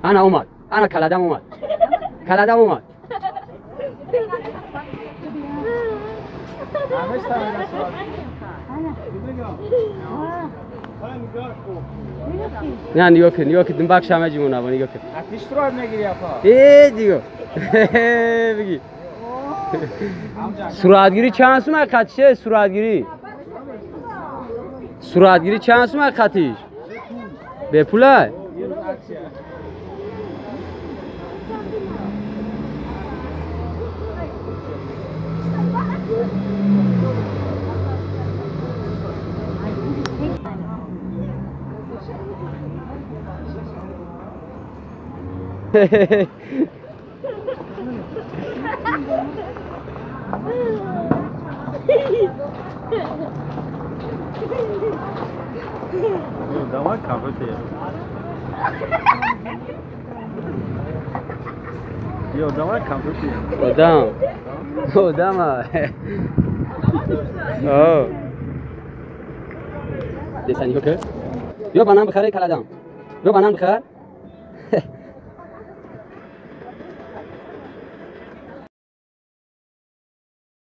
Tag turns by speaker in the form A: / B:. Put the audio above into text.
A: انا اومد انا کلادم اومد کلادم اومد نه نگاه کن دنبال شمه جمونه با نگاه کن
B: اتیش تو رو نگیری آقا
A: دیگو بگی سرعتگیری چند سومه خطشه سرعتگیری چند سومه خطیش به پوله
B: Давай кафе. Yo, давай кафе.
A: Odam. Oh. Desani bakar. Yo banam بخره کلادم. Yo banam بخره.